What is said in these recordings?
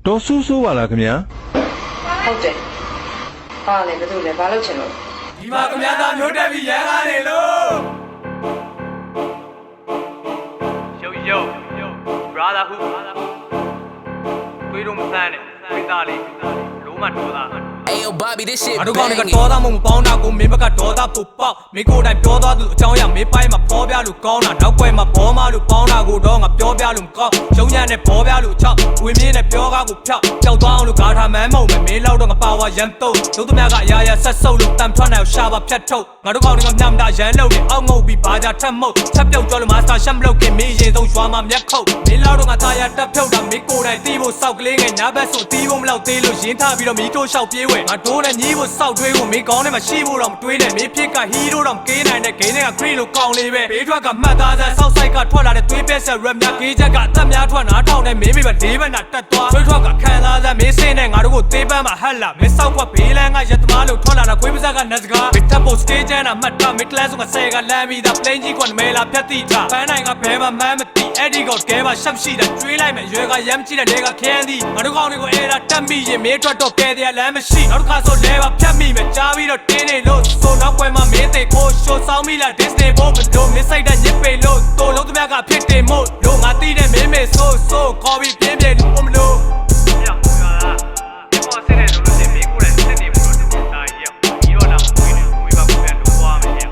တော်ဆူဆူပါလားခင်ဗျာဟုတ်တယ်ဟာလေဘယ်သူလဲဘာလုပ်ချင်လို့ဒီမှာခင်ဗျားသားမျိုးတက်ပြီးရန်ကားနေလို့yo brotherhood တွေးတော့မဆန်းနဲ့စိတ်သားလေးလုံးမတော်သားAyo Bobby this shit အတူကောင်းနေကတော့သားမမပေါင်းတာကိုမင်းဘက်ကဒေါသပူပေါက်မင်းကိုယ်တိုင်ပြောသွားသူအကြောင်းအရာမင်းပိုင်းမှာပေါ်ပြလို့ကောင်းတာနောက်ွယ်မှာဘောမလို့ပေါင်းတာကိုတော့ငါပြောပြလို့မကောင်းရုံညံ့နဲ့ဘောပြလို့ချောက်ဝင်းမြင်းနဲ့ပြောကားကိုဖြောက်ကြောက်သွားအောင်လို့ဂါထာမန်းမုံမင်းလောက်တော့ငါပါဝါရန်တုံးတို့သမျှကအရာရာဆက်ဆုပ်လို့တန်ထွက်နိုင်ရှာပါဖြတ်ထုတ်ငါတို့ကောင်းနေကမြတ်မတာရန်လုံးနဲ့အောက်ငုတ်ပြီးဘာသာထက်မုတ်ချက်ပြုတ်ကြောလို့မာစတာရှက်မလုပ်ခင်မင်းရင်ဆုံးရွာမှာမျက်ခုတ်မင်းလောက်တော့ငါသားရတက်ဖြုတ်တာမင်းကိုယ်တိုင်တီးဖို့စောက်ကလေးငယ်ညာဘက်ဆိုတီးဖို့မလောက်သေးလို့ရင်းထားပြီးတော့မီးတိုးလျှောက်ပြေးဝဲငါတို့နဲ့ညီးဖို့စောက်တွေးဖို့မင်းကောင်းထဲမှာရှိဖို့တော့မတွေးနဲ့မင်းဖြစ်ကဟီးရိုးတော့မကေးနိုင်တဲ့ဂိမ်းတွေကခရီးလို့ကောင်းလေးပဲဘေးထွက်ကမှတ်သားစမ်းစောက်ဆိုင်ကထွက်လာတဲ့သွေးပဲဆက်ရက်မြတ်ကြီးချက်ကအသက်များထွက်နားထောင်တဲ့မင်းမိဘလေးဘက်နာတက်သွားသွေးထွက်ကခံစားစမ်းမင်းစင်းနဲ့ငါတို့ကိုသေးပန်းမှာဟက်လာမင်းစောက်ခွက်ဘေးလန်းကရက်သမားလို့ထွက်လာတာခွေးပါးစကနတ်စကားမင်းတက်ဖို့စတေးချမ်းတာမှတ်တာမင်းကလပ်ဆိုကဆယ်ကလမ်းပြီးသားပလင်းကြီးကမဲလာဖြတ်တိတာပန်းနိုင်ကဘဲမှာမမ်းမတိအဲ့ဒီကောကဲပါရှက်ရှိတာကျွေးလိုက်မယ်ရွယ်ကရမ်းကြည့်တဲ့လေကခင်းသည်ငါတို့ကောင်းတွေကိုအဲ့ဒါတက်မိရင်မင်းထွက်တော့ကဲတဲ့လမ်းမရှိနောက်တစ်ခါဆိုလဲပါဖြတ်မိမယ်ကြားပြီးတော့တင်းနေလို့ဆိုနောက်ွယ်မှာမင်းသိကိုရှိုးဆောင်မိလား Disney ဘုံမလို့မင်းစိတ်တဲ့ညစ်ပေလို့တိုးလုံးသမျှကဖြစ်တယ်မို့လို့ငါတီးတဲ့မင်းမေဆိုးဆိုးခေါ်ပြီးပြင်းပြင်းလို့မလို့ရပါလားဒီပေါ်ဆင်းနေလို့ဒီမင်းကိုလည်းဆင်းနေဘူးလို့တူတာကြီးရောက်ပြီးတော့လာမွေးနေဝေးပါကိုလည်းလို့သွားမယ်ရော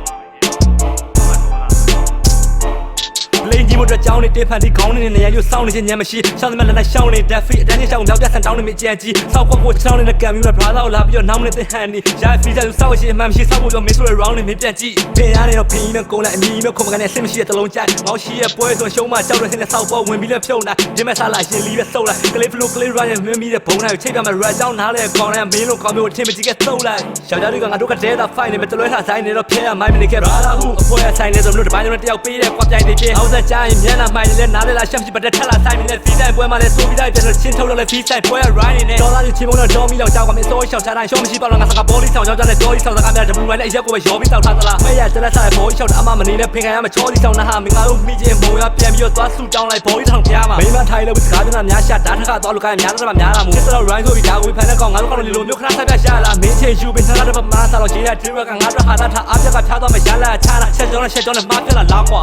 လိန်ကြီးမတို့ကြောင်းနေတေးဖန်တီခေါင်းနေနေရရွစောင်းနေခြင်းညံမရှိရှောင်းသမျှလက်နဲ့ရှောင်းနေဒက်ဖီအတန်းချင်းရှောင်းမြောက်ပြဆန်တောင်းနေမြကြံကြီးစောက်ခွက်ကိုချောင်းနေတဲ့ကံမျိုးနဲ့ဘရာသာကိုလာပြီးတော့နောက်မနေတဲ့ဟန်နီရာဖီဇာစောက်ရှိမှမရှိစောက်ဖို့ပြောမင်းဆိုရ round နေမင်းပြန်ကြည့်ဖင်ရနေတော့ဖင်ကြီးနဲ့ကုန်းလိုက်အမီနဲ့ခုံမကနေဆင်မရှိတဲ့တလုံးကြိုက်ငေါရှိရဲ့ပွဲဆိုရှုံးမကြောက်တဲ့ဆင်းနဲ့စောက်ပေါ်ဝင်ပြီးလဲဖြုံလိုက်ဒီမဲ့စားလာရှင်လီပဲစုပ်လိုက်ကလေးဖလိုကလေး ryan မင်းမီတဲ့ဘုံတိုင်းကိုချိန်ပြမယ် red ကြောင်းနားလဲကောင်းတိုင်းမင်းလို့ကောင်းမျိုးထင်မကြည့်ကစုပ်လိုက်ယောက်ျားတွေကငါတို့ကတဲတာ fight နေမဲ့တလွဲထားဆိုင်နေတော့ဖျဲရမိုင်းမနေခဲ့ brotherhood အဖွဲဆိုင်နေဆိုလို့တပိုင်းလုံးတယောက်ပေးတဲ့ကွာပြိုင်နေပြေအောက်ဆက်ကြရင်မျက်နှာမှိုင်နေလဲနားလဲလာရှက်မရှိပတ်တဲ့ထက်လာဆိုင်နေတဲ့ဖီးတိုင်းပွဲမှာလဲဆိုပြီးတိုင်းပြန်လို့ချင်းထုတ်လို့လဲဖီးဆိုင်ပွဲရ ryan နေဒေါ်လာကြီးချင်းမုံတော့ဒေါ်မီလောက်ကြောက်ကွာမင်းစိုးရှောက်ချတိုင်းရှော့မရှိပါတော့ငါစကားဘောလီဆောင်ကြောက်ကြတဲ့ဒေါ်ကြီးဆောင်စကားများ W1 နဲ့အရက်ကိုပဲရောပြီးတောက်ထားသလားမဲရတက်လက်ဆိုင်ဘောကြီးရှောက်တာအမမနေနဲ့ဖင်ခံရမှာချောကြီးဆောင်နာဟာမင်းငါတို့မိချင်းဘုံရပြန်ပြီးတော့သွားဆူတောင်းလိုက်ဘောကြီးထောင်ဖျားမှာမိမထိုင်လို့စကားပြောတာများရှာဓာတ်ထက်ကသွားလို့ကိုင်းများတော့များတာမို့စစ်တော့ ryan ဆိုပြီးဒါကိုဖန်တဲ့ကောင်ငါတို့ကောင်လေးလိုမျိုးခဏဆက်ပြရှာလာမင်းချင်းယူပင်ထားတဲ့မှာစားတော့ရေးတဲ့ driver ကငါတို့ဟာတာထားအားပြကဖျားသွားမယ်ရလာချားလာချက်ကြောနဲ့မှားပြလာကွာ